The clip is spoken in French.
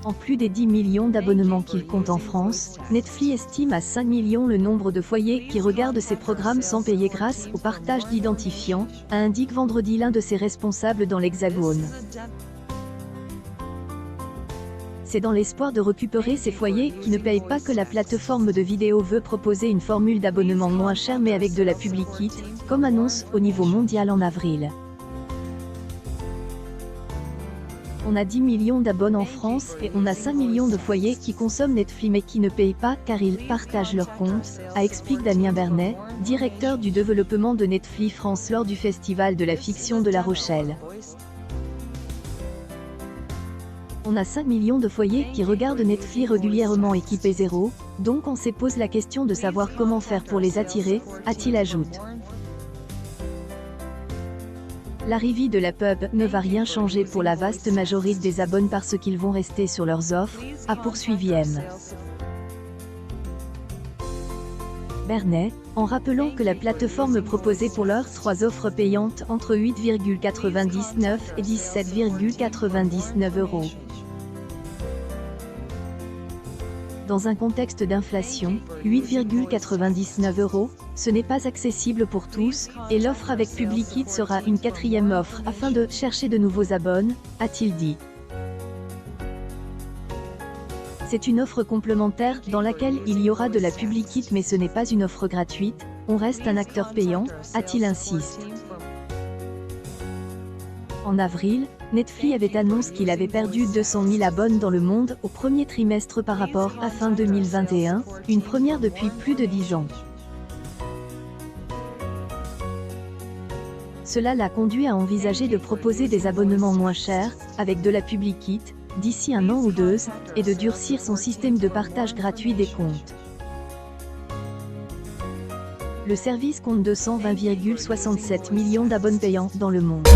En plus des 10 millions d'abonnements qu'il compte en France, Netflix estime à 5 millions le nombre de foyers qui regardent ses programmes sans payer grâce au partage d'identifiants, a indiqué vendredi l'un de ses responsables dans l'Hexagone. C'est dans l'espoir de récupérer ces foyers qui ne payent pas que la plateforme de vidéo veut proposer une formule d'abonnement moins chère mais avec de la publicité, comme annonce au niveau mondial en avril. On a 10 millions d'abonnés en France et on a 5 millions de foyers qui consomment Netflix mais qui ne payent pas car ils partagent leur compte, a expliqué Damien Bernet, directeur du développement de Netflix France lors du Festival de la fiction de La Rochelle. On a 5 millions de foyers qui regardent Netflix régulièrement équipés zéro, donc on se pose la question de savoir comment faire pour les attirer, a-t-il ajouté. L'arrivée de la pub ne va rien changer pour la vaste majorité des abonnés parce qu'ils vont rester sur leurs offres, a poursuivi M. Bernet, en rappelant que la plateforme proposait pour l'heure 3 offres payantes entre 8,99 et 17,99 €. Dans un contexte d'inflation, 8,99 €, ce n'est pas accessible pour tous, et l'offre avec Publicis sera une 4e offre afin de chercher de nouveaux abonnés, a-t-il dit. C'est une offre complémentaire dans laquelle il y aura de la Publicis mais ce n'est pas une offre gratuite, on reste un acteur payant, a-t-il insisté. En avril, Netflix avait annoncé qu'il avait perdu 200 000 abonnés dans le monde au premier trimestre par rapport à fin 2021, une première depuis plus de 10 ans. Cela l'a conduit à envisager de proposer des abonnements moins chers, avec de la Publicis, d'ici un an ou deux, et de durcir son système de partage gratuit des comptes. Le service compte 220,67 millions d'abonnés payants dans le monde.